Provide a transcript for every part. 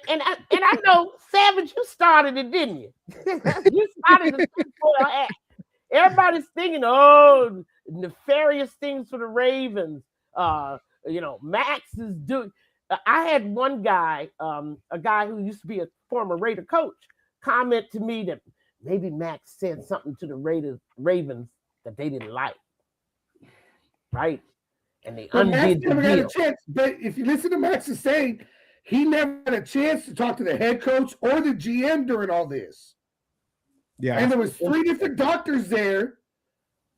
I know, Savage, you started it, didn't you? You started the tinfoil hat. Everybody's thinking, oh, nefarious things for the Ravens. Max is doing. I had one guy, a guy who used to be a former Raider coach, comment to me that maybe Max said something to the Ravens that they didn't like, right? And they But Max undid the never got a deal. chance. But if you listen to Max's saying, he never had a chance to talk to the head coach or the GM during all this. Yeah. And there was 3 different doctors there,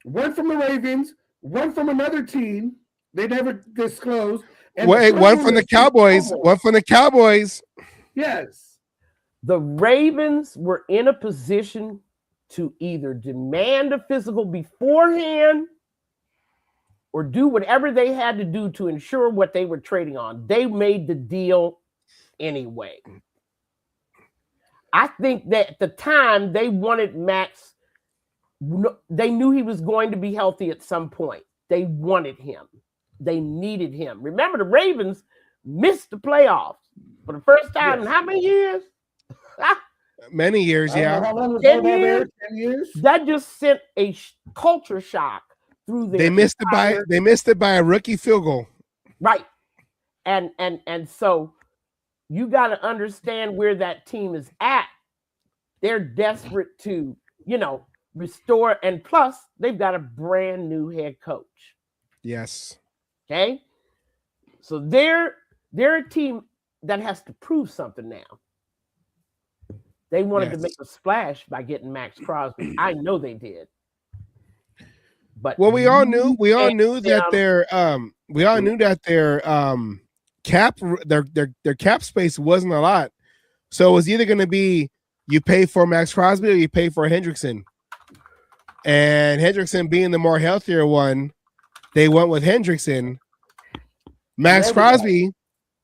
one from the Ravens, one from another team. They never disclosed. And Wait, one from the Cowboys. One from the Cowboys. Yes. The Ravens were in a position to either demand a physical beforehand or do whatever they had to do to ensure what they were trading on. They made the deal anyway. I think that at the time they wanted Max. They knew he was going to be healthy at some point. They wanted him. They needed him. Remember, the Ravens missed the playoffs for the first time in how many years? Many years, yeah. How long was 10 Odell there? years? 10 years? That just sent a culture shock through their They missed it by a rookie field goal. Right. And so you got to understand where that team is at. They're desperate to, restore, and plus they've got a brand new head coach. Yes. Okay. So they're a team that has to prove something now. They wanted to make a splash by getting Max Crosby. I know they did. But we all knew that their cap space wasn't a lot. So it was either going to be you pay for Max Crosby or you pay for Hendrickson. And Hendrickson being the more healthier one, they went with Hendrickson. Max Crosby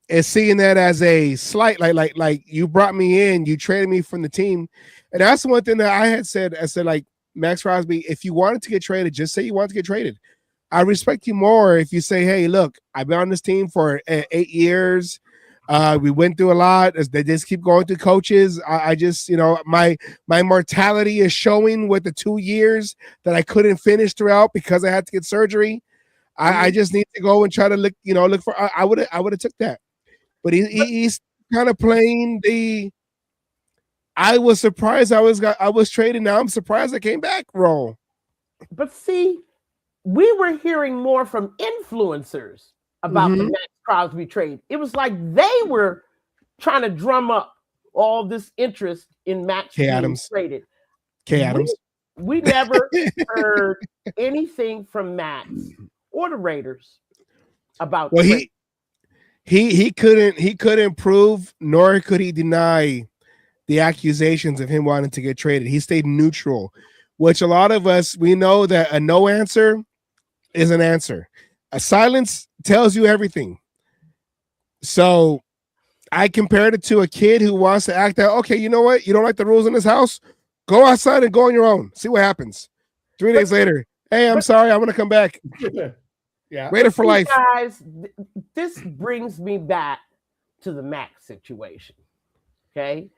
is seeing that as a slight, like you brought me in, you traded me from the team. And that's one thing that I had said. I said, like, Max Crosby, if you wanted to get traded, just say you want to get traded. I respect you more if you say, hey, look, I've been on this team for 8 years. We went through a lot. They just keep going through coaches. I just, my mortality is showing with the 2 years that I couldn't finish throughout because I had to get surgery. I just need to go and try to look for. I would have took that, but he's kind of playing the. I was surprised I was traded. Now I'm surprised I came back role. But see, we were hearing more from influencers about the Max Crosby trade. It was like they were trying to drum up all this interest in Max being traded. Adams. We never heard anything from Max or the Raiders about. Well, he couldn't prove, nor could he deny the accusations of him wanting to get traded. He stayed neutral, which a lot of us, we know that a no answer is an answer. A silence tells you everything. So I compared it to a kid who wants to act out. Okay, you know what? You don't like the rules in this house? Go outside and go on your own. See what happens. 3 days later, hey, I'm sorry. I'm going to come back. Yeah. Raider for life. Guys, this brings me back to the Max situation. Okay.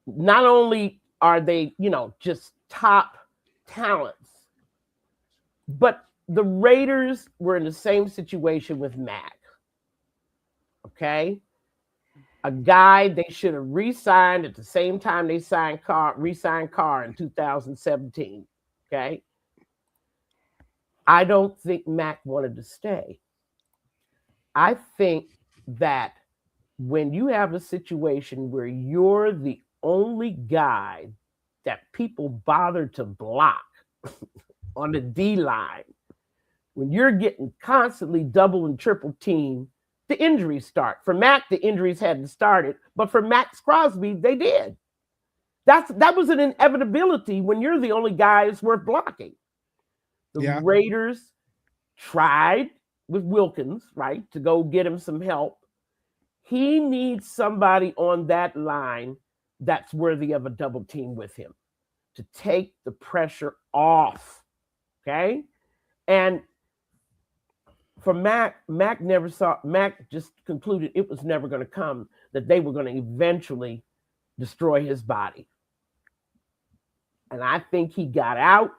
Not only are they, just top talents, but the Raiders were in the same situation with Mac. Okay. A guy they should have re-signed at the same time they re-signed Carr in 2017. Okay. I don't think Mac wanted to stay. I think that when you have a situation where you're the only guy that people bother to block on the D line, when you're getting constantly double and triple teamed, the injuries start. For Mac, the injuries hadn't started, but for Max Crosby, they did. That was an inevitability when you're the only guy that's worth blocking. The Raiders tried with Wilkins, right, to go get him some help. He needs somebody on that line that's worthy of a double team with him to take the pressure off. Okay. And for Mac just concluded it was never going to come. that they were going to eventually destroy his body. And I think he got out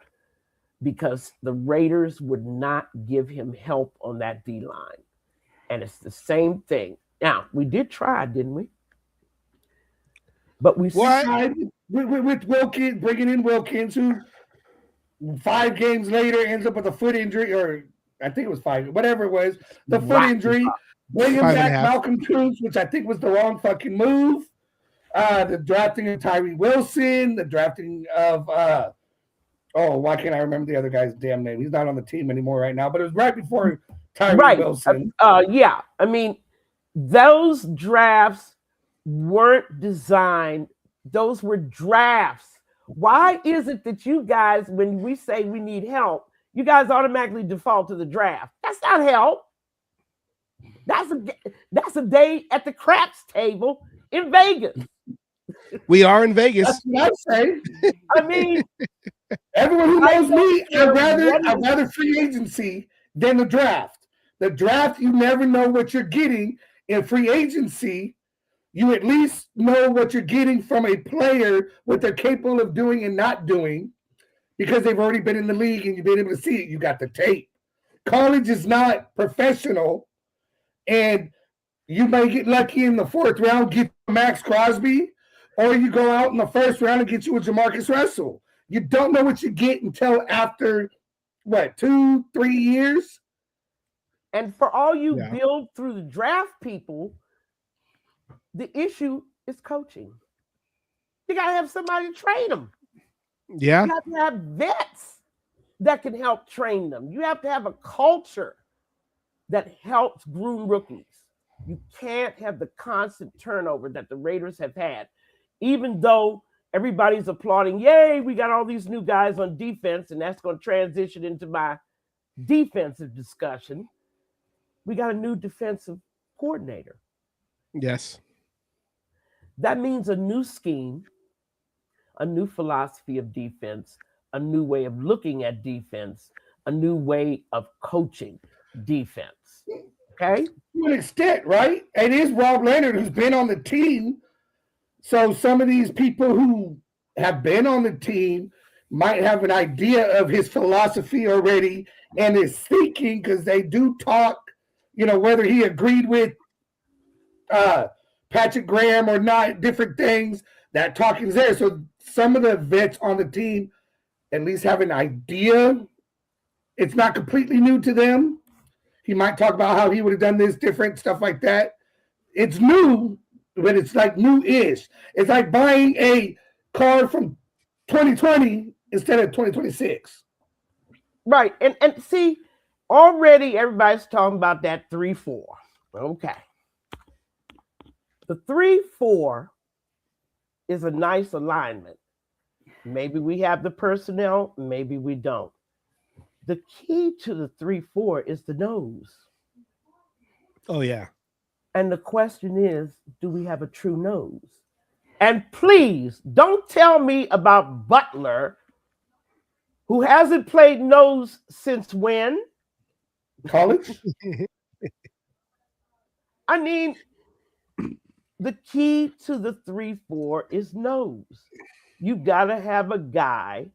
because the Raiders would not give him help on that D line. And it's the same thing. Now, we did try, didn't we? But we tried with Wilkins, bringing in Wilkins, who 5 games later ends up with a foot injury, or I think it was 5, whatever it was, the foot injury. Bring him back Malcolm Koonce, which I think was the wrong fucking move. The drafting of Tyree Wilson, the drafting of why can't I remember the other guy's damn name? He's not on the team anymore right now, but it was right before Tyree Wilson. Yeah. I mean, those drafts weren't designed. Those were drafts. Why is it that you guys, when we say we need help, you guys automatically default to the draft? That's not help. That's a day at the craps table in Vegas. We are in Vegas. That's what I say. I mean, everyone who knows me, I'd rather free agency than the draft. The draft, you never know what you're getting. In free agency, you at least know what you're getting from a player, what they're capable of doing and not doing, because they've already been in the league and you've been able to see it. You got the tape. College is not professional, and you may get lucky in the 4th round, get Max Crosby, or you go out in the 1st round and get you a Jamarcus Russell. You don't know what you get until after, 2-3 years? And for all you build through the draft people, the issue is coaching. You got to have somebody to train them. Yeah. You have to have vets that can help train them. You have to have a culture that helps groom rookies. You can't have the constant turnover that the Raiders have had. Even though everybody's applauding, yay, we got all these new guys on defense, and that's going to transition into my defensive discussion. We got a new defensive coordinator. Yes. That means a new scheme, a new philosophy of defense, a new way of looking at defense, a new way of coaching defense. Okay? To an extent, right? It is Rob Leonard who's been on the team. So some of these people who have been on the team might have an idea of his philosophy already and his thinking, because they do talk, whether he agreed with Patrick Graham or not, different things, that talking's there. So some of the vets on the team at least have an idea. It's not completely new to them. He might talk about how he would have done this different, stuff like that. It's new, but it's like new-ish. It's like buying a car from 2020 instead of 2026. Right. And see, already everybody's talking about that 3-4. Okay. The 3-4 is a nice alignment. Maybe we have the personnel, maybe we don't. The key to the 3-4 is the nose. Oh, yeah. And the question is, do we have a true nose? And please don't tell me about Butler, who hasn't played nose since when? College? I mean, the key to the 3-4 is nose. You got to have a guy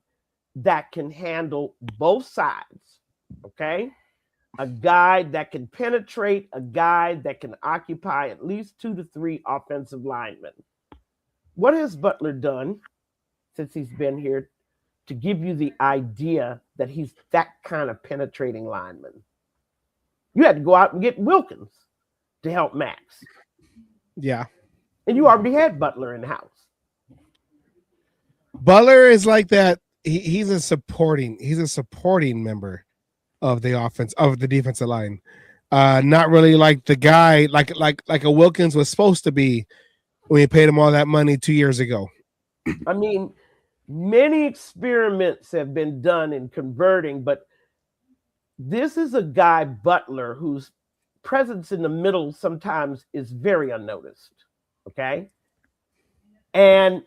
that can handle both sides, okay? A guy that can penetrate, a guy that can occupy at least 2 to 3 offensive linemen. What has Butler done since he's been here to give you the idea that he's that kind of penetrating lineman? You had to go out and get Wilkins to help Max. Yeah. And you already had Butler in the house. Butler is like that. He's a supporting member of the offense, of the defensive line. Not really like the guy like a Wilkins was supposed to be when you paid him all that money 2 years ago. I mean, many experiments have been done in converting, but this is a guy, Butler, whose presence in the middle sometimes is very unnoticed. Okay. And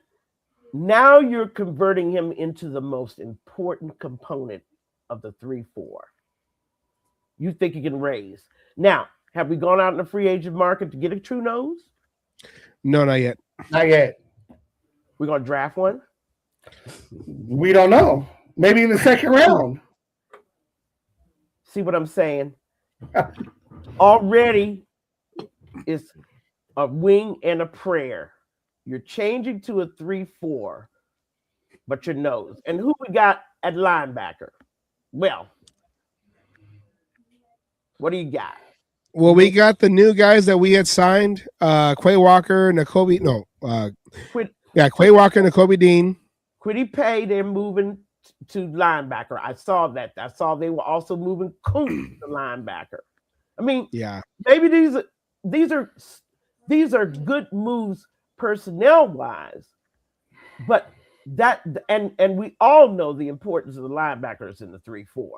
now you're converting him into the most important component of the 3-4. You think he can raise. Now, have we gone out in the free agent market to get a true nose? No, not yet. Not yet. We're gonna draft one. We don't know. Maybe in the second round. See what I'm saying? Already, it's a wing and a prayer. You're changing to a 3-4, but your nose. And who we got at linebacker? Well, what do you got? Well, we got the new guys that we had signed. Quay Walker, Nakobe. No. Quay Walker, Nakobe Dean. Kwity Paye, they're moving to linebacker. I saw that. I saw they were also moving Kuntz to linebacker. I mean, yeah, maybe these are good moves personnel wise, but that and we all know the importance of the linebackers in the 3-4.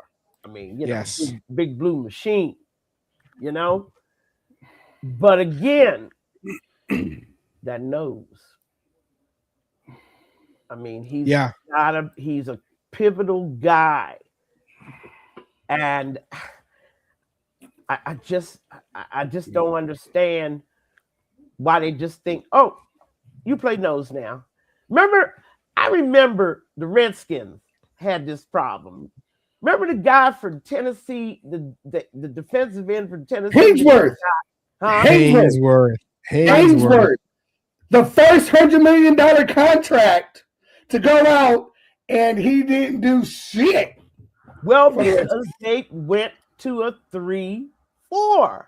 I mean, you know, yes. big blue machine, you know. But again, that nose. I mean, he's a pivotal guy, and I just don't understand why they just think, oh, you play nose now. I remember the Redskins had this problem. Remember the guy from Tennessee, the defensive end from Tennessee? Haynesworth. Haynesworth. The first $100 million contract to go out, and he didn't do shit. Well, because they went to a 3-4.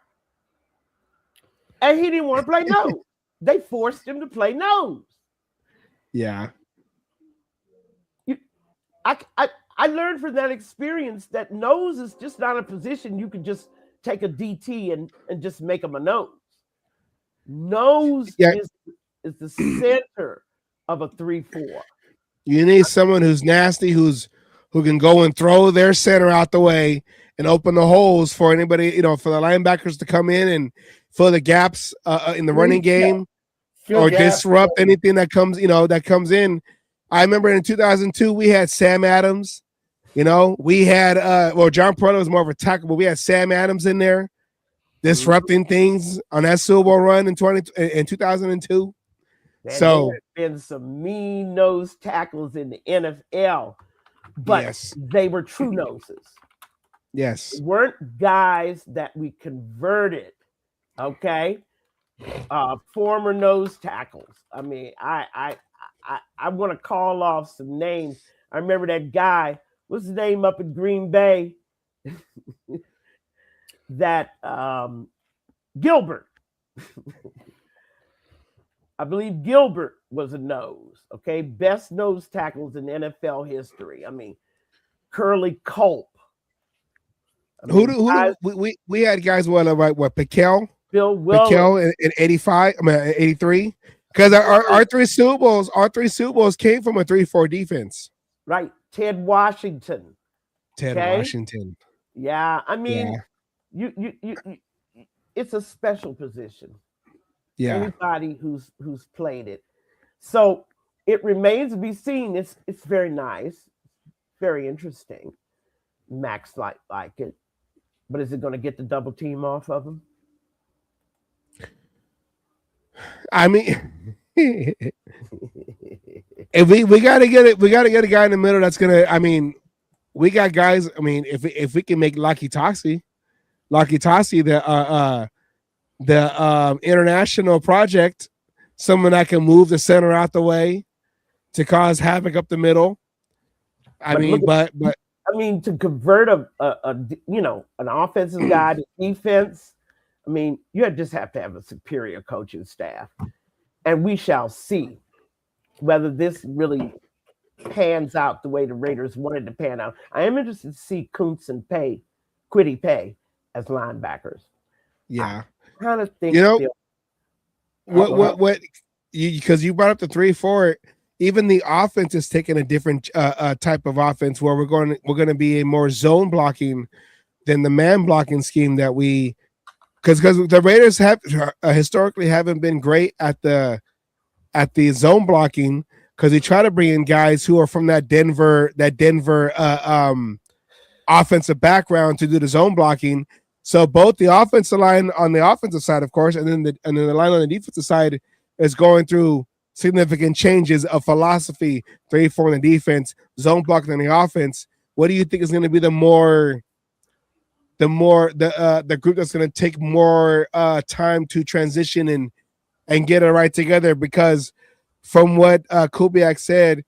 And he didn't want to play nose. They forced him to play nose. Yeah. I learned from that experience that nose is just not a position you can just take a DT and just make him a nose. Nose is the center of a 3-4. You need someone who's nasty, who can go and throw their center out the way and open the holes for anybody, you know, for the linebackers to come in and fill the gaps in the running game or disrupt anything that comes in. I remember in 2002 we had Sam Adams. You know, we had John Perrotto was more of a tackle, but we had Sam Adams in there disrupting things on that Super Bowl run in 2002. Man, so there have been some mean nose tackles in the NFL, but they were true noses. Yes. They weren't guys that we converted. Okay. Former nose tackles. I mean, I want to call off some names. I remember that guy, what's his name up in Green Bay? that Gilbert. I believe Gilbert was a nose. Okay, best nose tackles in NFL history. I mean, Curly Culp. We had guys what Piquel, Bill Willis, Piquel in 85. I mean 83. Because our three Super Bowls came from a 3-4 defense. Right, Ted Washington. Washington. Yeah, I mean, you it's a special position. Yeah. Anybody who's played it. So it remains to be seen. It's very nice, very interesting. Max like it. But is it going to get the double team off of him? I mean, if we gotta get it, we gotta get a guy in the middle that's gonna. I mean, we got guys. I mean, if we can make Lucky Tosi, the international project, someone that can move the center out the way to cause havoc up the middle. I mean, to convert an offensive guy to defense. I mean, you just have to have a superior coaching staff, and we shall see whether this really pans out the way the Raiders wanted to pan out. I am interested to see Kuntz and Kwity Paye as linebackers. Yeah, I kind of think because you brought up the 3-4. Even the offense is taking a different type of offense where we're going to be a more zone blocking than the man blocking scheme that we. Because the Raiders have historically haven't been great at the zone blocking because they try to bring in guys who are from that Denver offensive background to do the zone blocking. So both the offensive line on the offensive side, of course, and then the line on the defensive side is going through significant changes of philosophy, 3-4 in the defense, zone blocking in the offense. What do you think is going to be the group that's going to take more time to transition and get it right together? Because from what Kubiak said,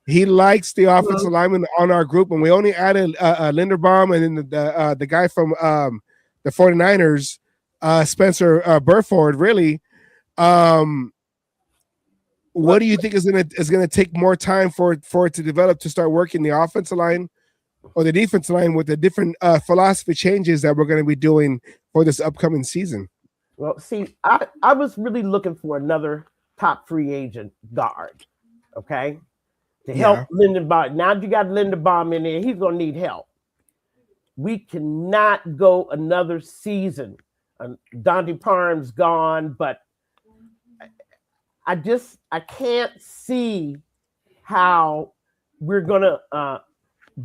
he likes the offensive lineman on our group, and we only added Linderbaum and then the guy from the 49ers, Spencer Burford. Really, what do you think is gonna take more time for it to develop, to start working the offensive line or the defensive line with the different philosophy changes that we're going to be doing for this upcoming season? Well, see, I was really looking for another top free agent guard, okay, to help Linderbaum. Now you got Linderbaum in there, he's going to need help. We cannot go another season. Dante Parham's gone, but I can't see how we're going to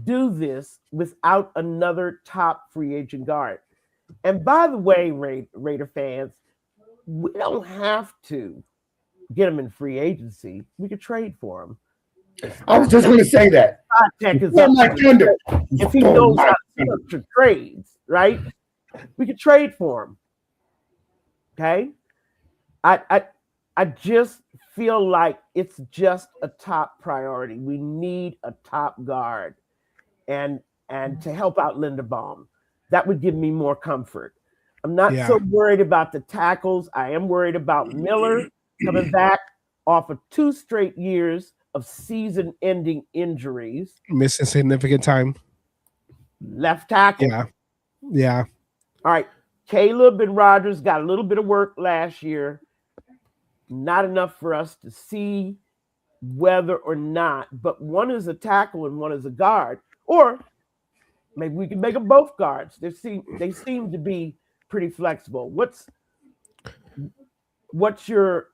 do this without another top free agent guard. And by the way, Raider fans, we don't have to get him in free agency. We could trade for him. I was just going to say that. If he knows how to structure trades, right? We could trade for him. Okay? I just feel like it's just a top priority. We need a top guard and to help out Linderbaum. That would give me more comfort. I'm not so worried about the tackles. I am worried about Miller coming back off of 2 straight years of season-ending injuries. Missing significant time. Left tackle. Yeah. All right. Caleb and Rogers got a little bit of work last year. Not enough for us to see whether or not, but one is a tackle and one is a guard. Or maybe we can make them both guards. They seem to be pretty flexible. What's your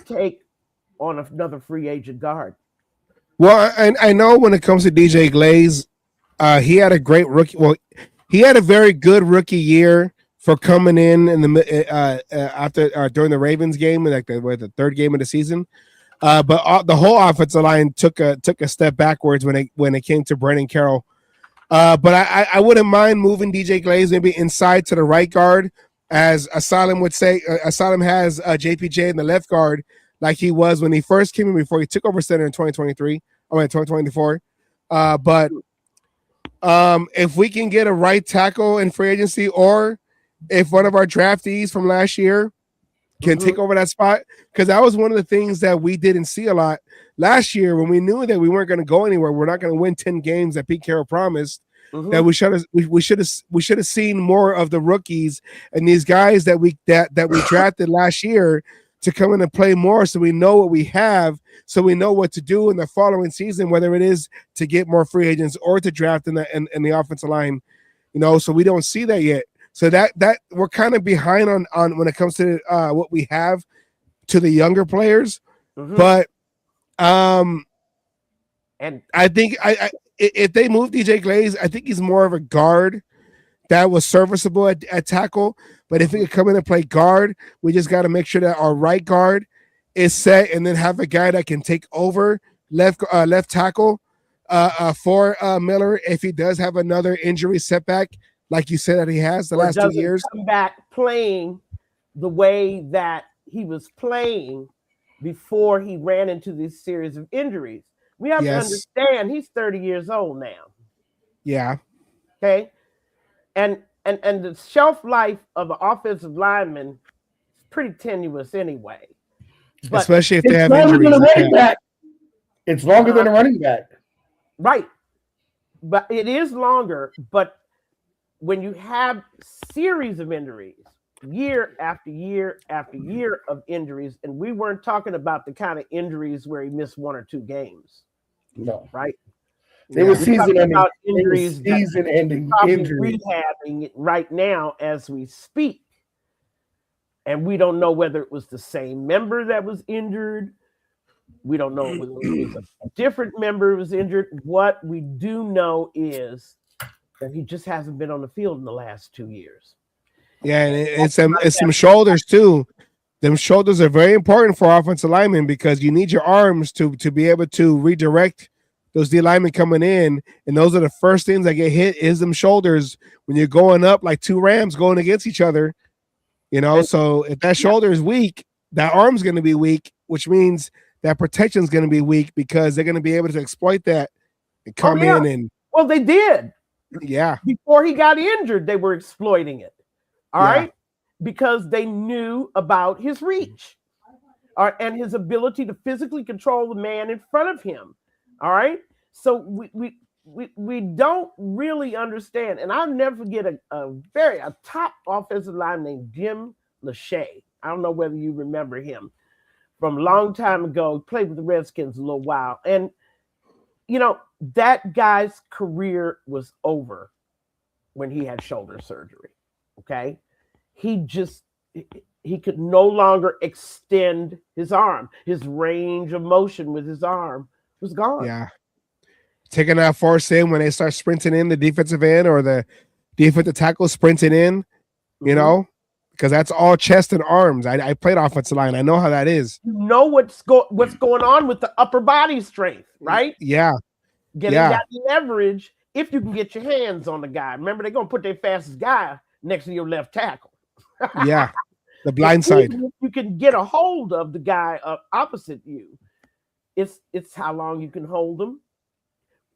take on another free agent guard? Well, I know when it comes to DJ Glaze, he had a great rookie. Well, he had a very good rookie year for coming in the after during the Ravens game, like the third game of the season. But the whole offensive line took a step backwards when it came to Brandon Carroll. But I wouldn't mind moving DJ Glaze maybe inside to the right guard, as Asylum would say. Asylum has JPJ in the left guard, like he was when he first came in before he took over center in 2024. But if we can get a right tackle in free agency, or if one of our draftees from last year can take over that spot, because that was one of the things that we didn't see a lot last year when we knew that we weren't going to go anywhere. We're not going to win 10 games that Pete Carroll promised. That we should have seen more of the rookies and these guys that we drafted last year to come in and play more, so we know what we have, so we know what to do in the following season, whether it is to get more free agents or to draft in the offensive line, so we don't see that yet. So that we're kind of behind on when it comes to what we have to the younger players. But and I think if they move DJ Glaze, I think he's more of a guard that was serviceable at tackle. But if he could come in and play guard, we just got to make sure that our right guard is set, and then have a guy that can take over left tackle for Miller if he does have another injury setback, like you said that he has the last 2 years. Come back playing the way that he was playing before he ran into this series of injuries. We have to understand he's 30 years old now. Yeah. Okay. And the shelf life of an offensive lineman is pretty tenuous anyway. But especially if they have injuries. It's longer than a running back. Right. But it is longer. But when you have series of injuries, year after year after year of injuries, and we weren't talking about the kind of injuries where he missed 1 or 2 games. No. Right? It was season-ending injuries. Season-ending injuries. Rehabbing it right now as we speak. And we don't know whether it was the same member that was injured. We don't know whether it was a different member who was injured. What we do know is And he just hasn't been on the field in the last 2 years. Yeah, and it's some shoulders too. Them shoulders are very important for offensive linemen because you need your arms to be able to redirect those D linemen coming in, and those are the first things that get hit is them shoulders when you're going up like two rams going against each other. So if that shoulder is weak, that arm's going to be weak, which means that protection is going to be weak because they're going to be able to exploit that and come in and. Well, they did. Yeah. Before he got injured, they were exploiting it. All right. Because they knew about his reach and his ability to physically control the man in front of him. All right. So we don't really understand. And I'll never forget a top offensive line named Jim Lachey. I don't know whether you remember him from a long time ago. Played with the Redskins a little while. And, that guy's career was over when he had shoulder surgery. Okay. He could no longer extend his arm. His range of motion with his arm was gone. Yeah. Taking that force in when they start sprinting in the defensive end or the defensive tackle sprinting in, because that's all chest and arms. I played offensive line. I know how that is. You know what's going on with the upper body strength, right? Yeah. Getting that leverage if you can get your hands on the guy. Remember, they're going to put their fastest guy next to your left tackle. Yeah, the blind side. You can get a hold of the guy opposite you. It's how long you can hold them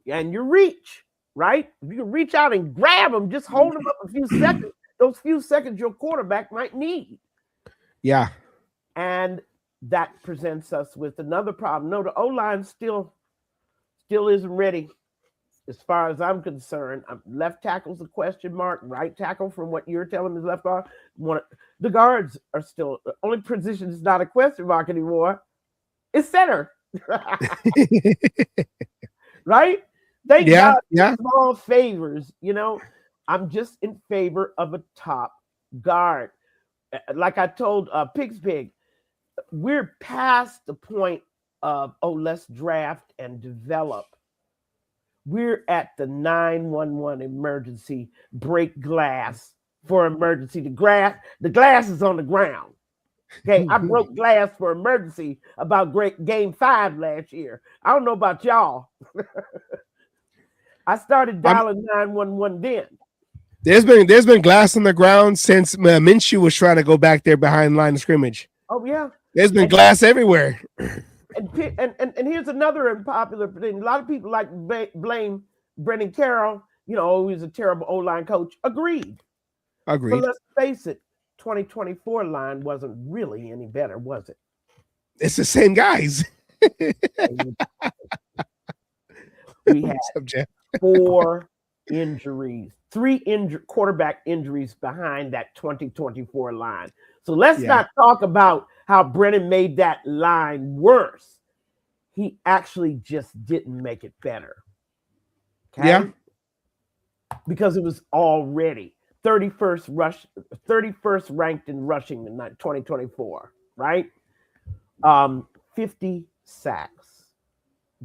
and your reach, right? If you can reach out and grab them, just hold them up a few seconds. Those few seconds your quarterback might need. Yeah. And that presents us with another problem. No, the O-line still isn't ready. As far as I'm concerned, left tackle's a question mark. Right tackle, from what you're telling me, is left guard. The guards are still the only position is not a question mark anymore. It's center, right? Thank God. Small favors, I'm just in favor of a top guard. Like I told Pig, we're past the point of let's draft and develop. We're at the 911 emergency, break glass for emergency. The glass is on the ground. Okay, I broke glass for emergency about game 5 last year. I don't know about y'all. I started dialing 911 then. There's been glass on the ground since Minshew was trying to go back there behind line of scrimmage. Oh yeah, there's been glass everywhere. And here's another unpopular thing. A lot of people blame Brendan Carroll. He's a terrible O-line coach. Agreed. But let's face it, 2024 line wasn't really any better, was it? It's the same guys. We had 4 injuries, 3 quarterback injuries behind that 2024 line. So let's not talk about how Brennan made that line worse. He actually just didn't make it better. Okay? Yeah. Because it was already 31st ranked in rushing in 2024, right? 50 sacks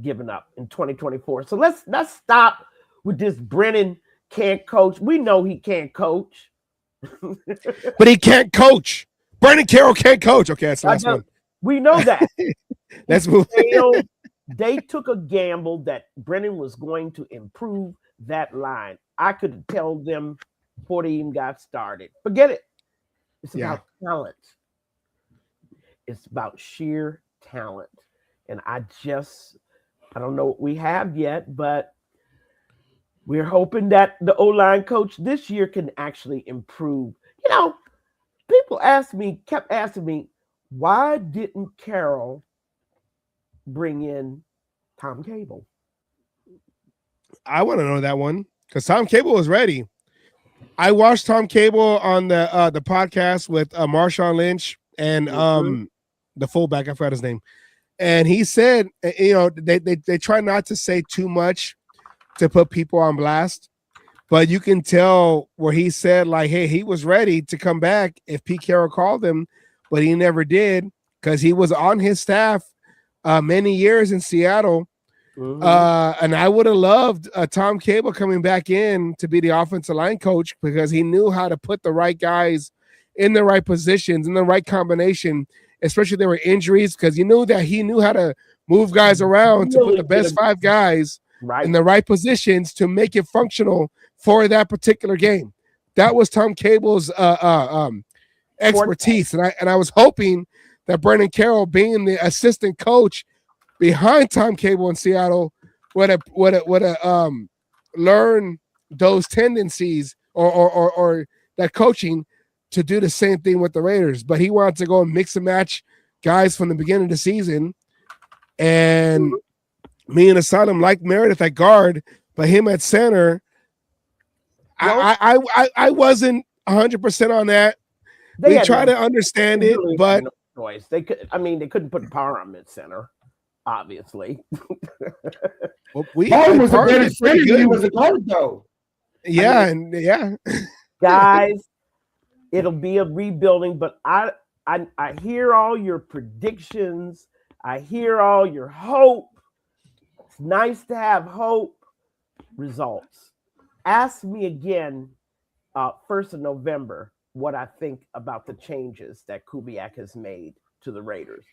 given up in 2024. So let's stop with this Brennan can't coach. We know he can't coach. But he can't coach. Brendan Carroll can't coach. Okay, that's the last one. We know that. Let's move. They took a gamble that Brennan was going to improve that line. I could tell them before they even got started. Forget it. It's about talent. It's about sheer talent. And I don't know what we have yet, but we're hoping that the O-line coach this year can actually improve. People kept asking me, why didn't Carroll bring in Tom Cable? I want to know that one because Tom Cable was ready. I watched Tom Cable on the podcast with Marshawn Lynch and the fullback. I forgot his name. And he said, they try not to say too much to put people on blast. But you can tell where he said, like, hey, he was ready to come back if Pete Carroll called him, but he never did because he was on his staff many years in Seattle And I would have loved Tom Cable coming back in to be the offensive line coach because he knew how to put the right guys in the right positions, in the right combination, especially if there were injuries, because he knew how to move guys around to put the best 5 guys in the right positions to make it functional for that particular game. That was Tom Cable's expertise, and I was hoping that Brendan Carroll, being the assistant coach behind Tom Cable in Seattle, would learn those tendencies or that coaching to do the same thing with the Raiders. But he wanted to go and mix and match guys from the beginning of the season, and me and Asylum like Meredith at guard, but him at center. I wasn't 100% on that. We try to understand it, but no choice. They couldn't put Parham at center, obviously. Well, Parham was a better center than he was a guard, though. Yeah, guys, it'll be a rebuilding, but I hear all your predictions. I hear all your hope. It's nice to have hope. Results. Ask me again, 1st of November, what I think about the changes that Kubiak has made to the Raiders.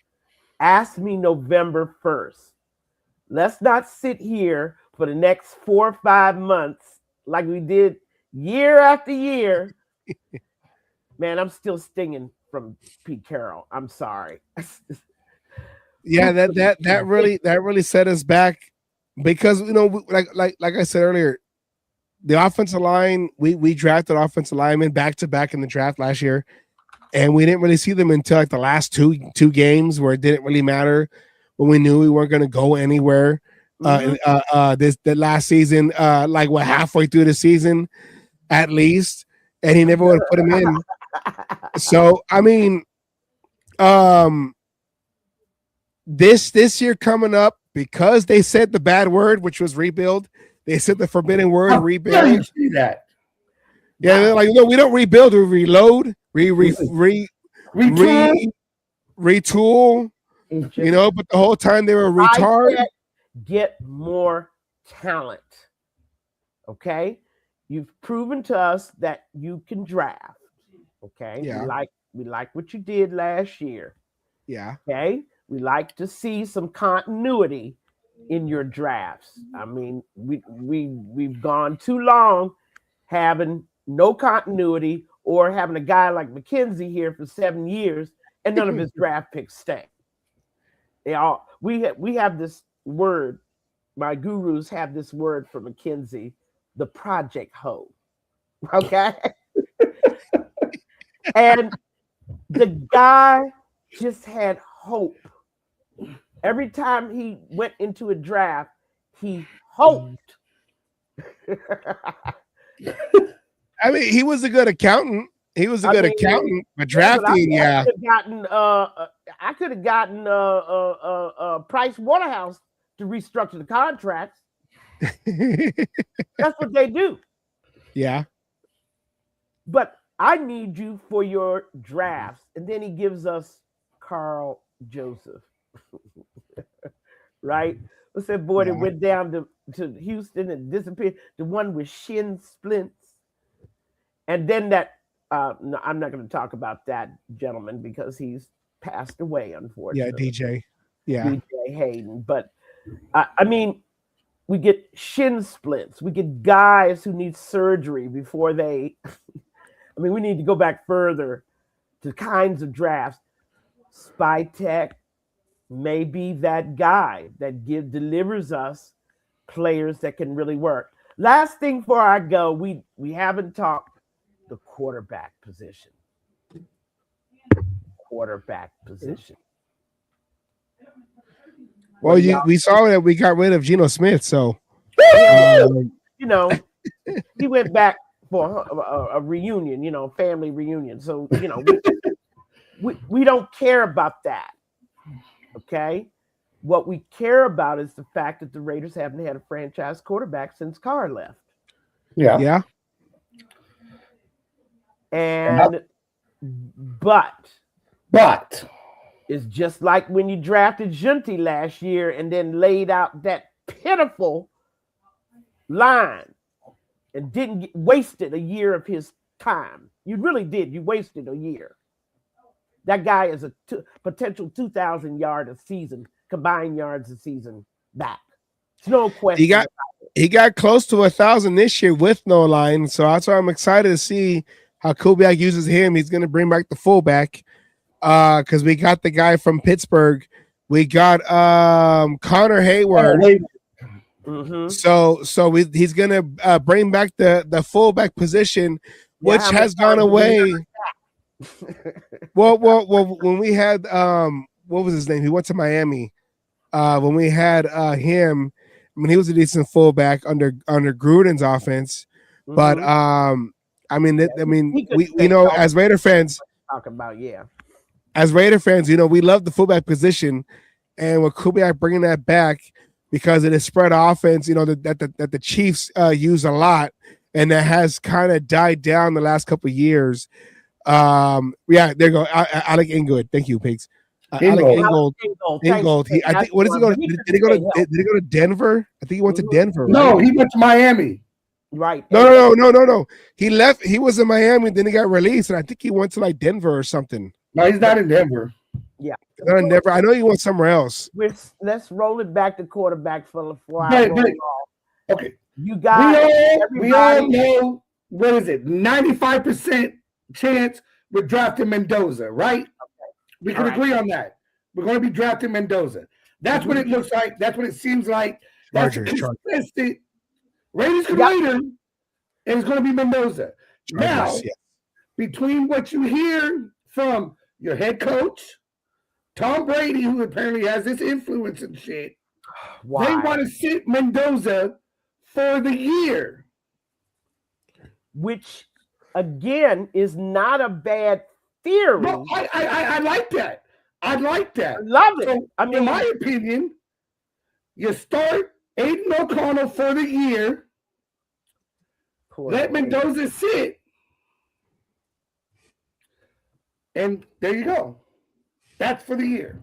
Ask me November 1st. Let's not sit here for the next 4 or 5 months like we did year after year. Man, I'm still stinging from Pete Carroll. I'm sorry. Yeah, that really set us back because like I said earlier, the offensive line, we drafted offensive linemen back to back in the draft last year, and we didn't really see them until like the last two games where it didn't really matter when we knew we weren't going to go anywhere. That last season, halfway through the season, at least, and he never would have put him in. So I mean, this year coming up, because they said the bad word, which was rebuild. They said the forbidden word, rebuild. You see that? Yeah, they're like, no, we don't rebuild, we reload, retool. But the whole time they were retarded. Get more talent. Okay? You've proven to us that you can draft. Okay? Yeah. We like what you did last year. Yeah. Okay? We like to see some continuity in your drafts. I mean, we've gone too long having no continuity or having a guy like McKenzie here for 7 years and none of his draft picks stay. We have this word, my gurus have this word for McKenzie, the project hoe. Okay? And the guy just had hope. Every time he went into a draft, he hoped. I mean, he was a good accountant. But drafting, I could have gotten Price Waterhouse to restructure the contracts. That's what they do. Yeah. But I need you for your drafts. And then he gives us Carl Joseph. Right? What's that boy that went down to Houston and disappeared? The one with shin splints. And then that, no, I'm not going to talk about that gentleman because he's passed away, unfortunately. Yeah, DJ. Yeah. DJ Hayden. But, I mean, we get shin splints. We get guys who need surgery before they... I mean, we need to go back further to kinds of drafts. Spytech may be that guy that delivers us players that can really work. Last thing before I go, we haven't talked the quarterback position. Well, we saw that we got rid of Geno Smith, so he went back for a reunion, family reunion. So, we don't care about that. Okay? What we care about is the fact that the Raiders haven't had a franchise quarterback since Carr left. Yeah. Yeah. And but it's just like when you drafted Junti last year and then laid out that pitiful line and didn't wasted a year of his time. You really did. You wasted a year. That guy is a potential 2,000 yard a season, combined yards a season back. It's no question. He got close to 1,000 this year with no line, so that's why I'm excited to see how Kubiak uses him. He's going to bring back the fullback because we got the guy from Pittsburgh. We got Connor Hayward. Mm-hmm. So he's going to bring back the fullback position, which has gone away. well, when we had what was his name? He went to Miami. When we had him, I mean, he was a decent fullback under Gruden's offense, but we know as Raider fans, talking about as Raider fans, we love the fullback position, and with Kubiak bringing that back because it is spread offense, that the Chiefs use a lot, and that has kind of died down the last couple of years. There you go. Alec Ingold. Thank you, Pigs. Alec Ingold. I think. What does he go? Did he go to Denver? I think he went to Denver. Right? No, he went to Miami. Right. No. He left. He was in Miami. Then he got released, and I think he went to like Denver or something. No, he's not in Denver. Yeah, not in Denver. I know he went somewhere else. Let's roll it back to quarterback for Okay. You got we all know what is it? 95% chance we're drafting Mendoza, right? Okay. We can agree on that. We're going to be drafting Mendoza. That's what it looks like. That's what it seems like. That's consistent. Raiders can Raider, and it's going to be Mendoza. Now, between what you hear from your head coach, Tom Brady, who apparently has this influence and shit, they want to sit Mendoza for the year. Which, again, is not a bad theory. No, I like that. I like that. I love it. So, in my opinion, you start Aiden O'Connell for the year. Let Mendoza sit. And there you go. That's for the year.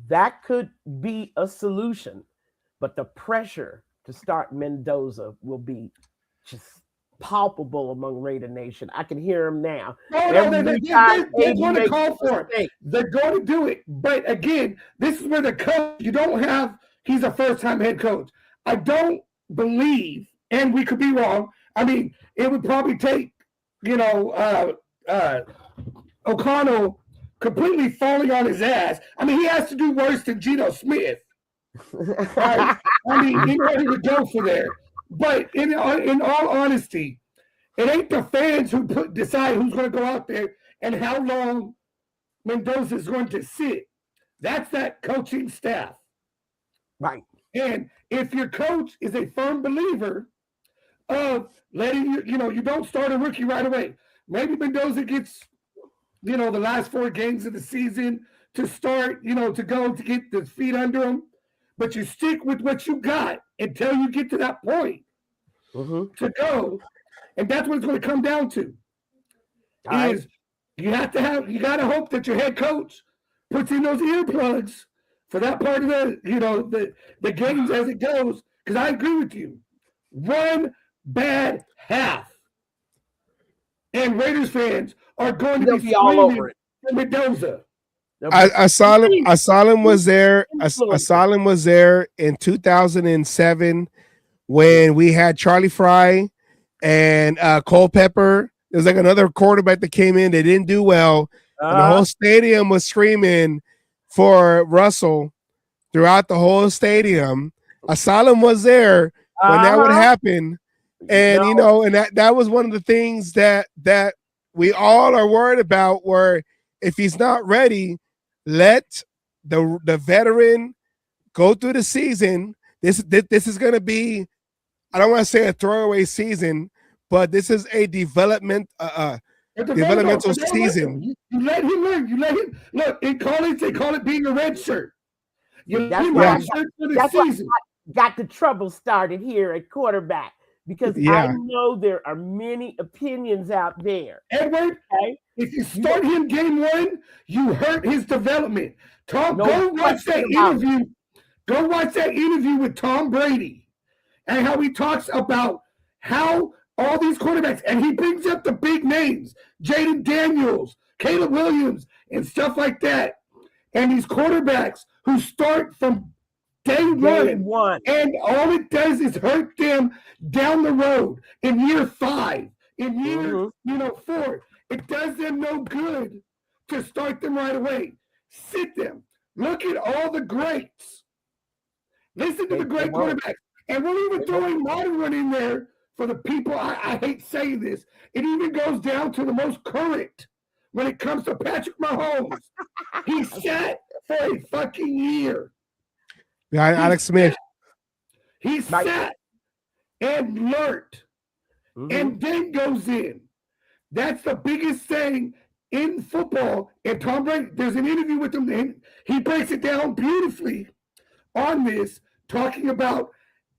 That could be a solution, but the pressure to start Mendoza will be just palpable among Raider Nation. I can hear him now. They're going to call for it. They're going to do it. But again, this is where the coach, he's a first-time head coach. I don't believe, and we could be wrong, I mean, it would probably take, O'Connell completely falling on his ass. I mean, he has to do worse than Geno Smith. Right? I mean, in order to go for there. But in all honesty, it ain't the fans who decide who's going to go out there and how long Mendoza is going to sit. That's that coaching staff. Right. And if your coach is a firm believer of letting you don't start a rookie right away. Maybe Mendoza gets, the last 4 games of the season to start, to go to get the feet under him. But you stick with what you got until you get to that point to go. And that's what it's going to come down to. You got to hope that your head coach puts in those earplugs for that part of the games as it goes. Because I agree with you. One bad half. And Raiders fans are going to be all over it. Mendoza. Asylum was there. Asylum was there in 2007 when we had Charlie Fry and Culpepper. There was like another quarterback that came in. They didn't do well. And the whole stadium was screaming for Russell throughout the whole stadium. Asylum was there when that would happen. And, and that was one of the things that we all are worried about, where if he's not ready, let the veteran go through the season. This is going to be, I don't want to say a throwaway season, but this is a developmental season. You let him learn. You let him look in college. They call it being a red shirt. That's why I got the trouble started here at quarterback, because I know there are many opinions out there. Edward, if you start him game 1, you hurt his development. Go watch that interview. Go watch that interview with Tom Brady and how he talks about how all these quarterbacks, and he brings up the big names, Jaden Daniels, Caleb Williams, and stuff like that. And these quarterbacks who start from day one, and all it does is hurt them down the road in year 5, in year 4. It does them no good to start them right away. Sit them. Look at all the greats. Listen to the great quarterbacks. And we're even throwing modern one in there for the people. I hate saying this. It even goes down to the most current when it comes to Patrick Mahomes. He sat for a fucking year. Behind Alex Smith. He sat and learned and then goes in. That's the biggest thing in football. And Tom Brady, there's an interview with him, and he breaks it down beautifully on this, talking about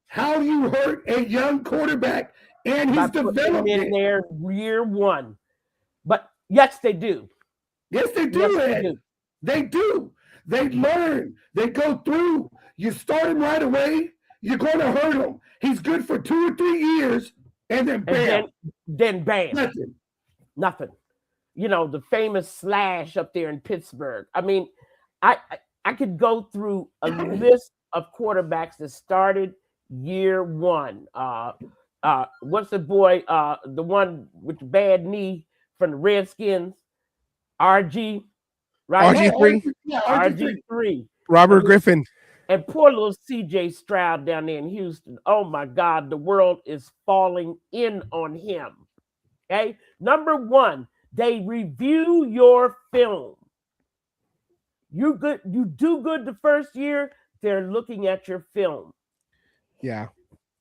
how you hurt a young quarterback and his development in there year 1. But yes, they do. Yes, they do. Yes, they do. They learn. They go through. You start him right away, you're going to hurt him. He's good for 2 or 3 years, and then bam. Then bam. Nothing. You know, the famous Slash up there in Pittsburgh. I mean, I could go through a list of quarterbacks that started year 1. What's the boy, the one with the bad knee from the Redskins? RG, right? RG3? Yeah, RG3. Robert Griffin. And poor little CJ Stroud down there in Houston. Oh my God, the world is falling in on him. Okay. Number 1, they review your film. You do good the first year, they're looking at your film. Yeah.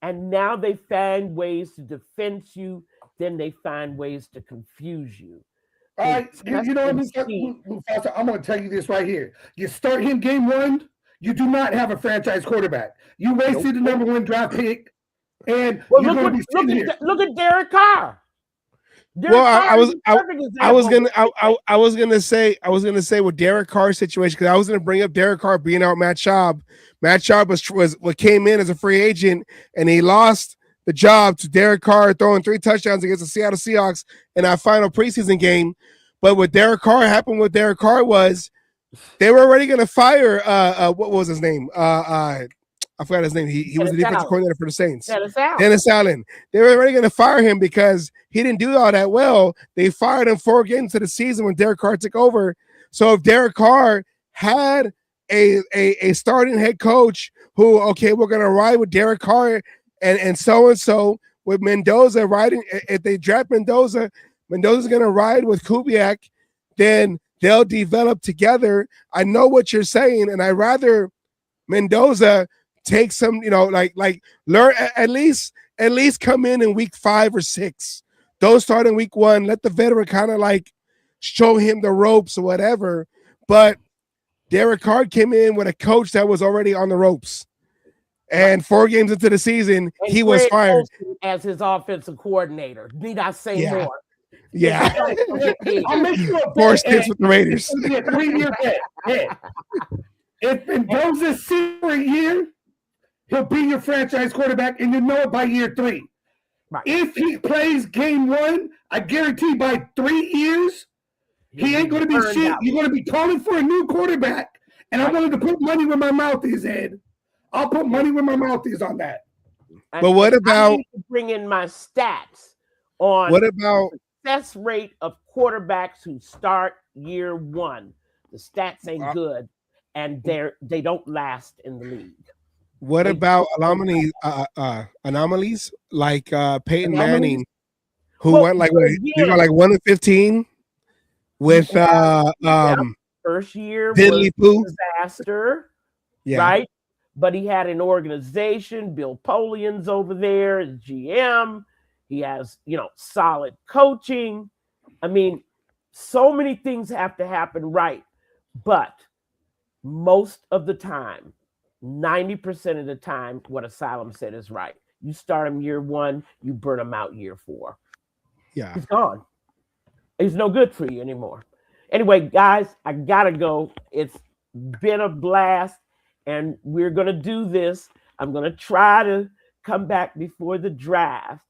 And now they find ways to defend you, then they find ways to confuse you. All right, you know what, Mufasa, I'm going to tell you this right here. You start him game 1, you do not have a franchise quarterback. You wasted the number 1 draft pick, and look at Derek Carr. I was gonna say with Derek Carr's situation, because I was gonna bring up Derek Carr being out Matt Schaub. Matt Schaub was what came in as a free agent, and he lost the job to Derek Carr throwing 3 touchdowns against the Seattle Seahawks in our final preseason game. But what Derek Carr happened with Derek Carr was they were already going to fire what was his name? I forgot his name. He was the defensive coordinator for the Saints. Dennis Allen. They were already going to fire him because he didn't do all that well. They fired him 4 games into the season when Derek Carr took over. So if Derek Carr had a starting head coach who, okay, we're going to ride with Derek Carr and so with Mendoza riding, if they draft Mendoza's going to ride with Kubiak, then they'll develop together. I know what you're saying, and I rather Mendoza take some, like learn at least come in week 5 or 6. Don't start in week 1. Let the veteran kind of like show him the ropes or whatever. But Derek Carr came in with a coach that was already on the ropes. And 4 games into the season, he was fired as his offensive coordinator. Need I say more? Yeah. I'll make you a Four stints with the Raiders. 3-year bet. If Mendoza sits for a year, he'll be your franchise quarterback, and you know it by year 3. Right. If he plays game 1, I guarantee by 3 years, he ain't going to be shit. You're going to be calling for a new quarterback. And I wanted to put money where my mouth is, Ed. I'll put money where my mouth is on that. But what about... I need to bring in my stats on what about success rate of quarterbacks who start year 1. The stats ain't good, and they don't last in the league. What about anomalies like Peyton Manning, who went like 1-15 with first year Diddley Poo disaster, right? But he had an organization. Bill Polian's over there as GM. He has, solid coaching. I mean, so many things have to happen right. But most of the time, 90% of the time, what Asylum said is right. You start him year 1, you burn him out year 4. Yeah. He's gone. He's no good for you anymore. Anyway, guys, I got to go. It's been a blast. and we're going to do this. I'm going to try to come back before the draft.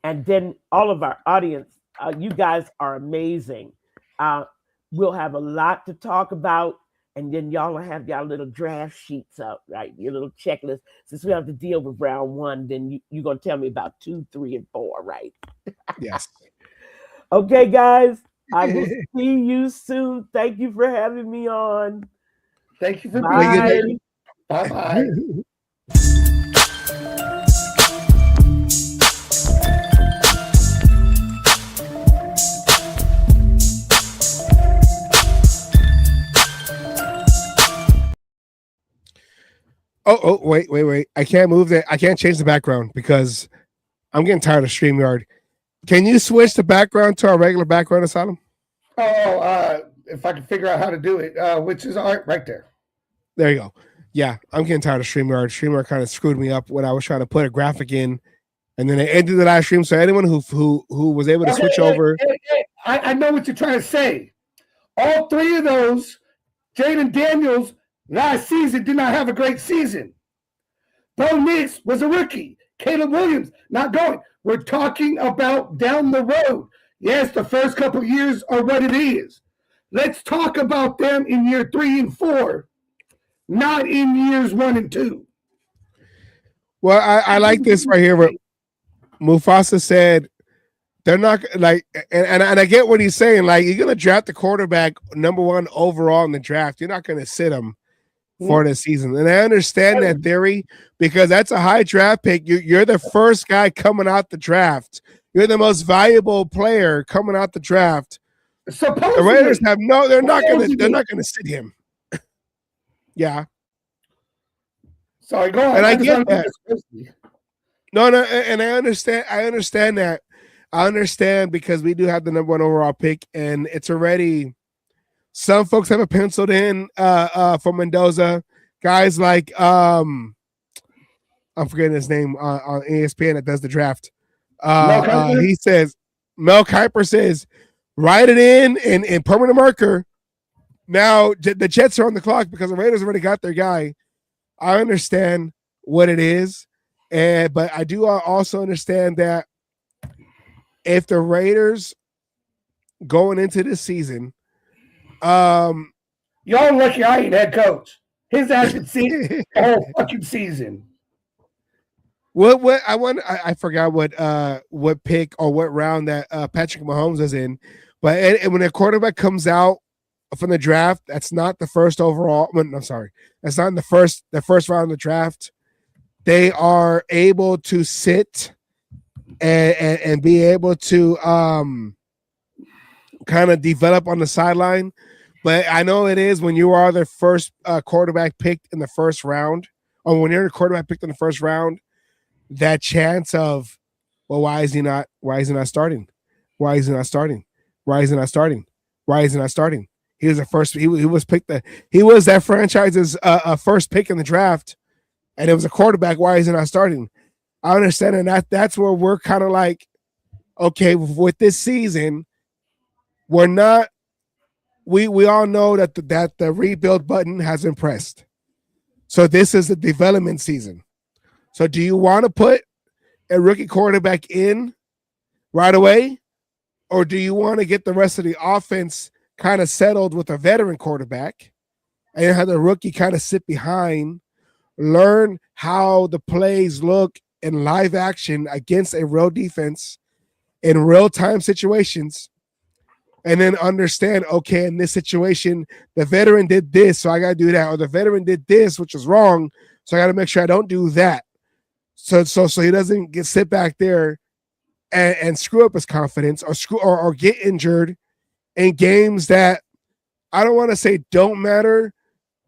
And then all of our audience, you guys are amazing. We'll have a lot to talk about. And then y'all will have y'all little draft sheets up, right? Your little checklist. Since we have to deal with round one, then you're going to tell me about 2, 3, and 4, right? Yes. Okay, guys. I will see you soon. Thank you for having me on. Thank you for Bye. being here. Bye-bye. Oh, wait. I can't move that. I can't change the background because I'm getting tired of StreamYard. Can you switch the background to our regular background, Asylum? If I can figure out how to do it, which is right there. There you go. Yeah, I'm getting tired of StreamYard. StreamYard kind of screwed me up when I was trying to put a graphic in, and then it ended the live stream. So anyone who was able to switch over. I know what you're trying to say. All three of those, Jaden Daniels last season did not have a great season. Bo Nix was a rookie. Caleb Williams not going. We're talking about down the road. Yes, the first couple of years are what it is. Let's talk about them in year 3 and 4, not in years 1 and 2. Well, I like this right here. Where Mufasa said they're not like, and I get what he's saying. Like, you're gonna draft the quarterback number 1 overall in the draft. You're not gonna sit him for the season. And I understand that theory because that's a high draft pick. You're the first guy coming out the draft. You're the most valuable player coming out the draft. Supposedly, the Raiders have they're not gonna sit him. Yeah. Sorry, go on. And I get that. No, and I understand that. I understand because we do have the number 1 overall pick, and it's already some folks have it penciled in for Mendoza. Guys like I'm forgetting his name on ESPN that does the draft. He says Mel Kiper says write it in permanent marker. Now the Jets are on the clock because the Raiders already got their guy. I understand what it is, but I do also understand that if the Raiders going into this season, y'all lucky I ain't head coach. His ass could see the whole fucking season. What I forgot what pick or what round that Patrick Mahomes is in, but and when a quarterback comes out from the draft, that's not the first overall. I'm sorry, that's not in the first round of the draft. They are able to sit and be able to kind of develop on the sideline. But I know it is when you are the first quarterback picked in the first round, or when you're the quarterback picked in the first round, that chance of, well, why is he not starting? Why is he not starting? Why is he not starting? Why is he not starting? He was the first. He was picked. He was that franchise's first pick in the draft, and it was a quarterback. Why is he not starting? I understand, and that's where we're kind of like, okay, with this season, we're not. We all know that the rebuild button has been pressed. So this is the development season. So do you want to put a rookie quarterback in right away, or do you want to get the rest of the offense kind of settled with a veteran quarterback and have the rookie kind of sit behind, learn how the plays look in live action against a real defense in real-time situations, and then understand, okay, in this situation, the veteran did this, so I got to do that, or the veteran did this, which is wrong, so I got to make sure I don't do that. So he doesn't sit back there and screw up his confidence or get injured in games that I don't want to say don't matter,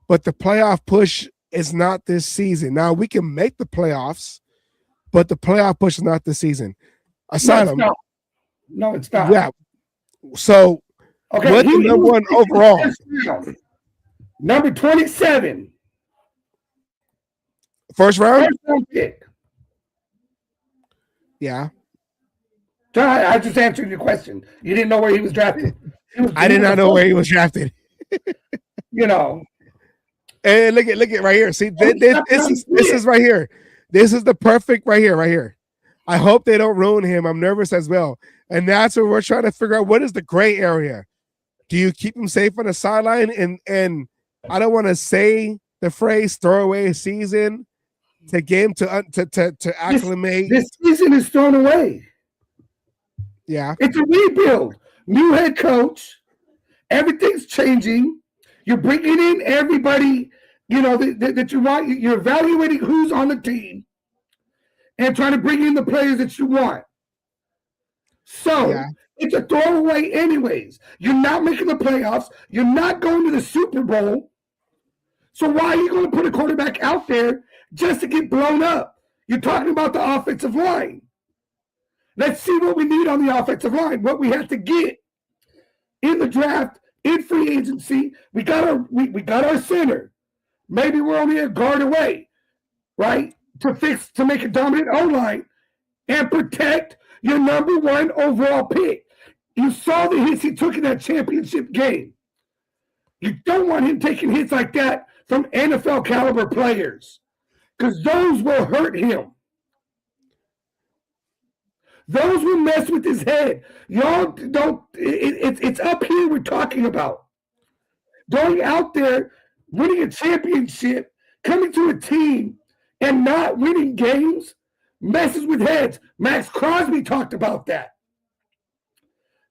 but the playoff push is not this season. Now we can make the playoffs, but the playoff push is not this season. Asylum. No, it's not. Yeah. So okay, what's the number 1 overall? Number 27. First round? First round pick. Yeah. I just answered your question. You didn't know where he was drafted. I did not know where he was drafted. You know, And look at right here. See, this is right here. This is the perfect right here. I hope they don't ruin him. I'm nervous as well. And that's what we're trying to figure out. What is the gray area? Do you keep him safe on the sideline? And I don't want to say the phrase "throw away a season" to get him to acclimate. This season is thrown away. Yeah, it's a rebuild. New head coach. Everything's changing. You're bringing in everybody, that you want. You're evaluating who's on the team and trying to bring in the players that you want. So it's a throwaway anyways. You're not making the playoffs. You're not going to the Super Bowl. So why are you going to put a quarterback out there just to get blown up? You're talking about the offensive line. Let's see what we need on the offensive line, what we have to get in the draft, in free agency. We got our center. Maybe we're only a guard away, right? To make a dominant O-line and protect your number one overall pick. You saw the hits he took in that championship game. You don't want him taking hits like that from NFL caliber players because those will hurt him. Those will mess with his head. Y'all don't, it's up here we're talking about. Going out there, winning a championship, coming to a team and not winning games messes with heads. Max Crosby talked about that.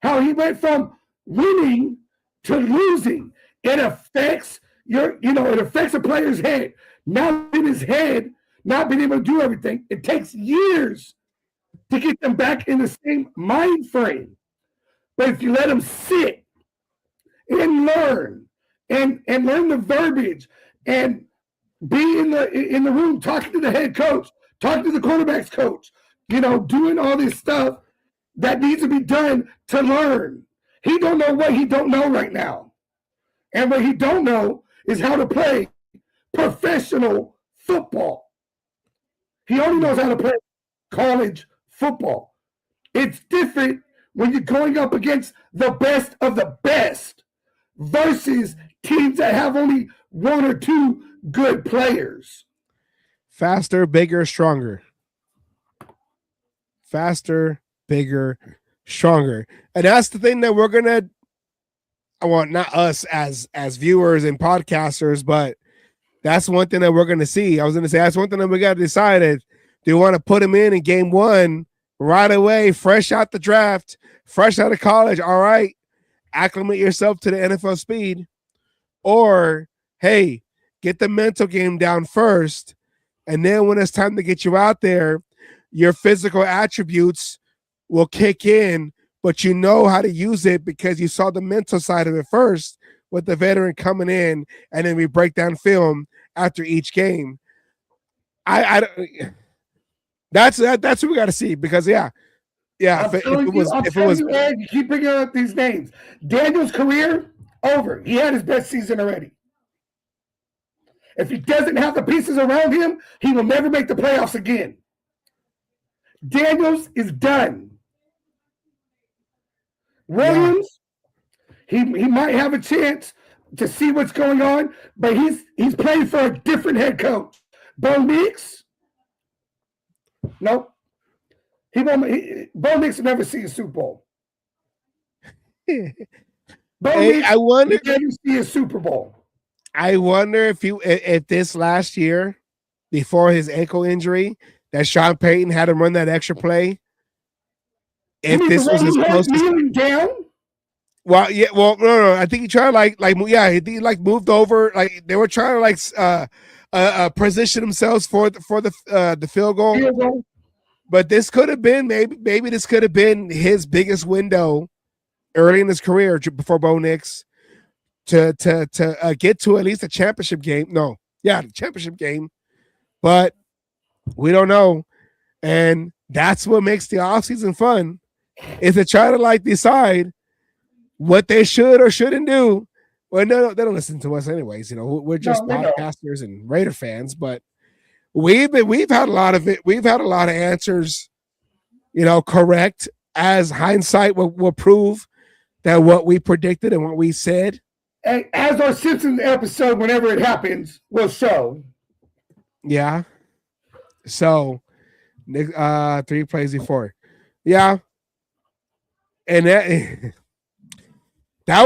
How he went from winning to losing. It affects it affects a player's head. Not in his head, not being able to do everything. It takes years to get them back in the same mind frame. But if you let them sit and learn and learn the verbiage and be in the room talking to the head coach, talking to the quarterback's coach, doing all this stuff that needs to be done to learn. He don't know what he don't know right now. And what he don't know is how to play professional football. He only knows how to play college football. It's different when you're going up against the best of the best versus teams that have only one or two good players. Faster, bigger, stronger. Faster, bigger, stronger. And that's the thing that we're gonna, not us as viewers and podcasters, but that's one thing that we're gonna see. I was gonna say that's one thing that we got to decide. Do you want to put him in game one right away, fresh out the draft, fresh out of college? All right, acclimate yourself to the NFL speed, or hey, get the mental game down first, and then when it's time to get you out there, your physical attributes will kick in, but you know how to use it because you saw the mental side of it first with the veteran coming in, and then we break down film after each game. That's what we got to see because if it was Ed, you keep bringing up these names. Daniel's career over. He had his best season already. If he doesn't have the pieces around him, he will never make the playoffs again. Daniels is done. Williams, he might have a chance to see what's going on, but he's playing for a different head coach. Bo Nix, nope. Bo Nix will never see a Super Bowl. I wonder if never see a Super Bowl. I wonder if this last year, before his ankle injury, that Sean Payton had him run that extra play. If this was his closest down. Well, yeah, no. I think he tried he moved over, like they were trying to position themselves for the field goal. But this could have been maybe this could have been his biggest window early in his career before Bo Nix to get to at least a championship game. The championship game, but we don't know, and that's what makes the offseason fun, is to try to decide what they should or shouldn't do. Well, no, they don't listen to us anyways. We're just podcasters and Raider fans, but we've had a lot of it. We've had a lot of answers, correct, as hindsight will prove that what we predicted and what we said as our Simpsons episode, whenever it happens, will show. Yeah. So, 3 plays before. Yeah. And that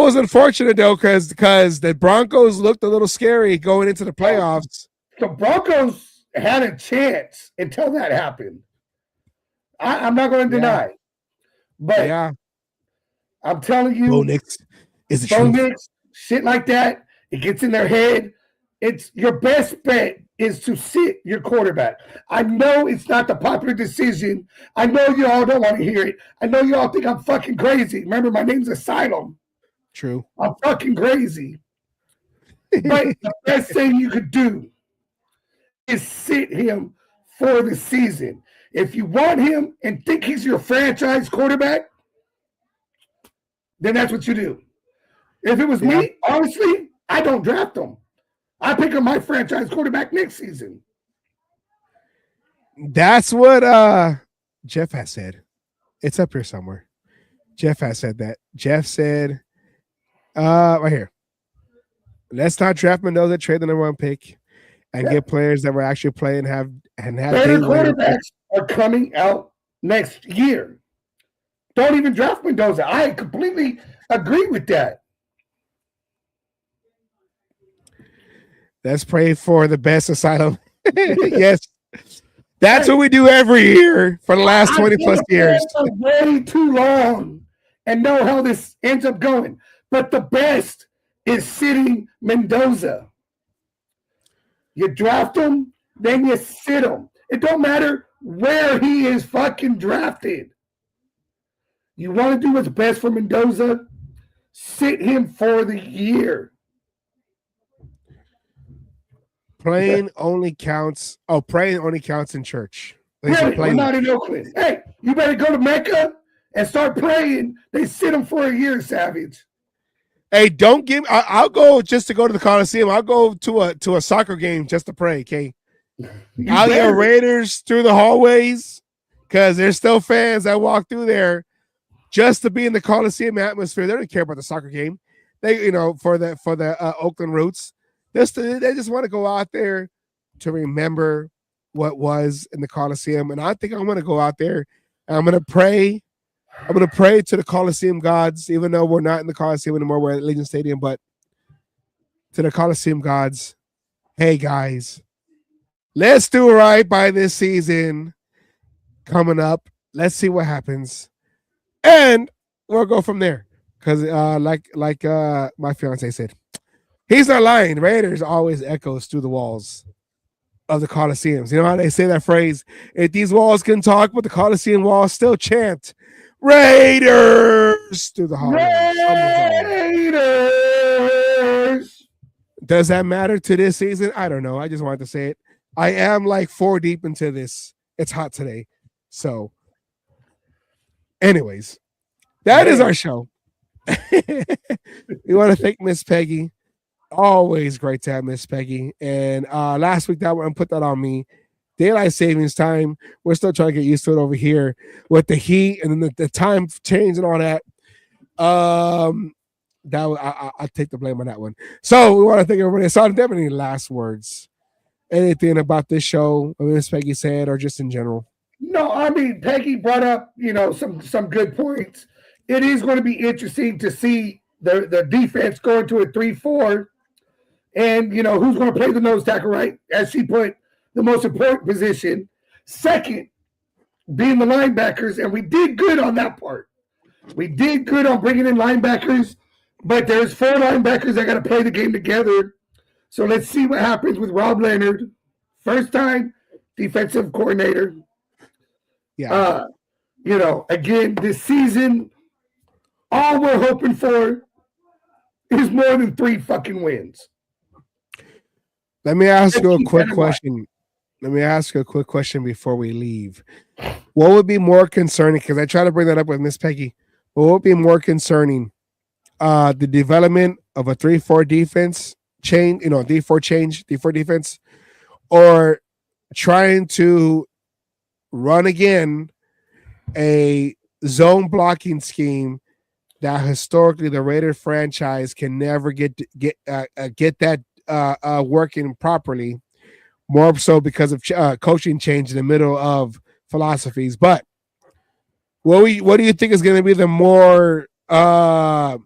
was unfortunate though, because the Broncos looked a little scary going into the playoffs. The Broncos had a chance until that happened. I'm not going to deny. But yeah, I'm telling you, Bo Nix is the Bo truth. Nix, shit like that, it gets in their head. It's your best bet is to sit your quarterback. I know it's not the popular decision. I know you all don't want to hear it. I know you all think I'm fucking crazy. Remember, my name's Asylum. True. I'm fucking crazy. But the best thing you could do is sit him for the season. If you want him and think he's your franchise quarterback, then that's what you do. If it was me, honestly, I don't draft him. I pick up my franchise quarterback next season. That's what Jeff has said. It's up here somewhere. Jeff has said that. Jeff said, right here. Let's not draft Mendoza, trade the number 1 pick, and get players that will actually play and have better quarterbacks are coming out next year. Don't even draft Mendoza. I completely agree with that. Let's pray for the best Asylum. Yes. That's what we do every year for the last 20 plus years. Way too long and know how this ends up going. But the best is sitting Mendoza. You draft him, then you sit him. It don't matter where he is fucking drafted. You want to do what's best for Mendoza? Sit him for the year. Praying only counts. Oh, praying only counts in church. Really? We're not in Oakland. Hey, you better go to Mecca and start praying. They sit him for a year, Savage. Hey, don't give. I'll go just to go to the Coliseum. I'll go to a soccer game just to pray. Okay, I'll get Raiders through the hallways because there's still fans that walk through there just to be in the Coliseum atmosphere. They don't care about the soccer game. They, for the Oakland roots. They just want to go out there to remember what was in the Coliseum. And I think I'm going to go out there and I'm going to pray. I'm going to pray to the Coliseum gods, even though we're not in the Coliseum anymore. We're at Legion Stadium, but to the Coliseum gods, hey, guys, let's do right by this season coming up. Let's see what happens. And we'll go from there. Because like my fiance said, he's not lying. Raiders always echoes through the walls of the Coliseums. You know how they say that phrase? If these walls can talk, but the Coliseum walls still chant Raiders through the hallways. Raiders. Does that matter to this season? I don't know. I just wanted to say it. I am like 4 deep into this. It's hot today. So, anyways, that is our show. We want to thank Miss Peggy. Always great to have Miss Peggy. And last week that one put that on me. Daylight savings time. We're still trying to get used to it over here with the heat and then the time change and all that. I'll take the blame on that one. So we want to thank everybody. So, do you have any last words? Anything about this show, Miss Peggy said, or just in general? No, I mean Peggy brought up, some good points. It is going to be interesting to see the defense going to a 3-4. And, who's going to play the nose tackle, right? As she put, the most important position. Second, being the linebackers. And we did good on that part. We did good on bringing in linebackers. But there's 4 linebackers that got to play the game together. So let's see what happens with Rob Leonard. First time defensive coordinator. Yeah. Again, this season, all we're hoping for is more than 3 fucking wins. Let me ask you a quick question. Let me ask you a quick question before we leave. What would be more concerning? Because I try to bring that up with Miss Peggy. What would be more concerning? The development of a 3-4 defense change, D4 defense, or trying to run again a zone blocking scheme that historically the Raider franchise can never get that working properly. More so because of coaching change in the middle of philosophies. But what do you think is going to be the more I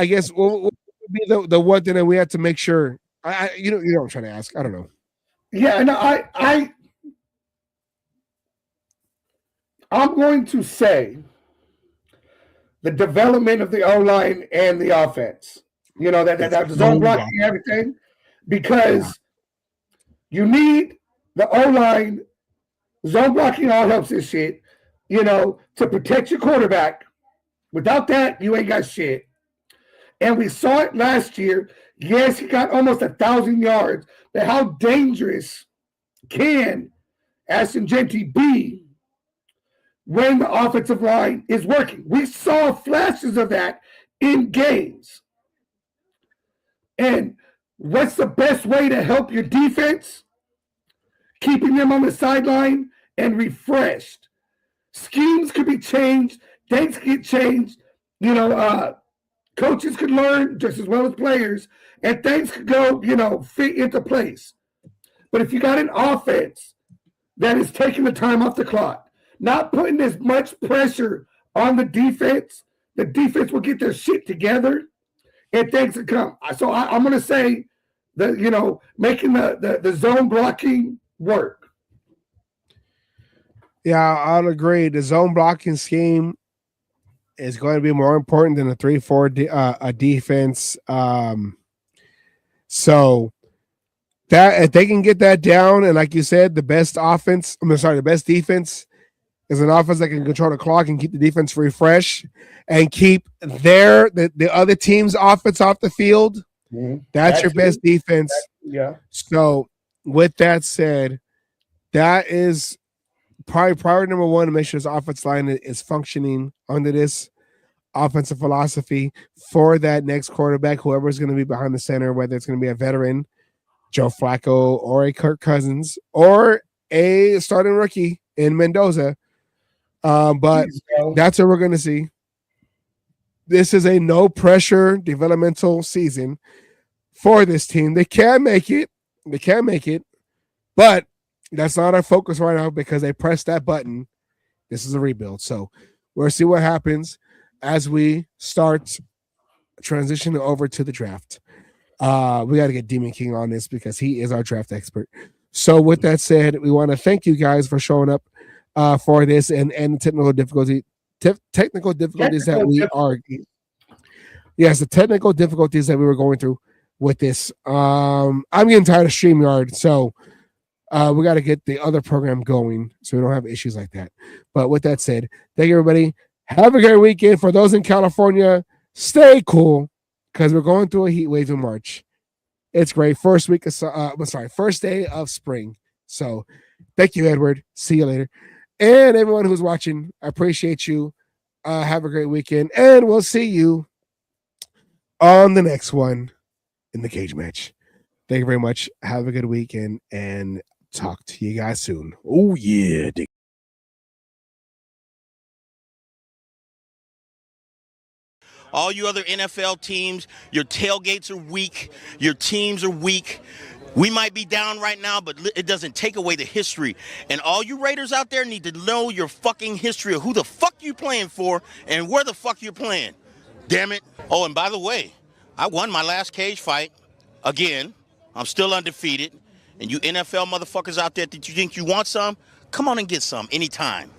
guess what would be the one thing that we have to make sure? You know what I'm trying to ask. I don't know. Yeah, and I'm going to say the development of the O-line and the offense. You know, that zone blocking and everything, because you need the O-line. Zone blocking all helps this shit, you know, to protect your quarterback. Without that, you ain't got shit. And we saw it last year. Yes, he got almost 1,000 yards. But how dangerous can Ashton Jeanty be when the offensive line is working? We saw flashes of that in games. And what's the best way to help your defense? Keeping them on the sideline and refreshed. Schemes could be changed. Things could get changed. You know, coaches could learn just as well as players, and things could go, you know, fit into place. But if you got an offense that is taking the time off the clock, not putting as much pressure on the defense will get their shit together and things will come. So I'm going to say that, you know, making the zone blocking work. Yeah, I'll agree. The zone blocking scheme is going to be more important than a 3-4 defense. So that if they can get that down, and like you said, the best defense is an offense that can control the clock and keep the defense refreshed and keep the other team's offense off the field. Mm-hmm. That's your best defense. Yeah. So with that said, that is probably priority number one, to make sure this offensive line is functioning under this offensive philosophy for that next quarterback, whoever is going to be behind the center, whether it's going to be a veteran, Joe Flacco, or a Kirk Cousins, or a starting rookie in Mendoza. But that's what we're going to see. This is a no-pressure developmental season for this team. They can make it. But that's not our focus right now because they pressed that button. This is a rebuild. So we'll see what happens as we start transitioning over to the draft. We got to get Demon King on this because he is our draft expert. So with that said, we want to thank you guys for showing up for this and the technical difficulties that we are. Yes, the technical difficulties that we were going through with this. I'm getting tired of StreamYard, so we got to get the other program going so we don't have issues like that. But with that said, thank you, everybody. Have a great weekend. For those in California, stay cool because we're going through a heat wave in March. It's great. First day of spring. So thank you, Edward. See you later. And everyone who's watching, I appreciate you. Have a great weekend. And we'll see you on the next one in the cage match. Thank you very much. Have a good weekend and talk to you guys soon. Oh, yeah. All you other NFL teams, your tailgates are weak. Your teams are weak. We might be down right now, but it doesn't take away the history. And all you Raiders out there need to know your fucking history of who the fuck you playing for and where the fuck you're playing. Damn it. Oh, and by the way, I won my last cage fight again. I'm still undefeated. And you NFL motherfuckers out there that you think you want some, come on and get some anytime.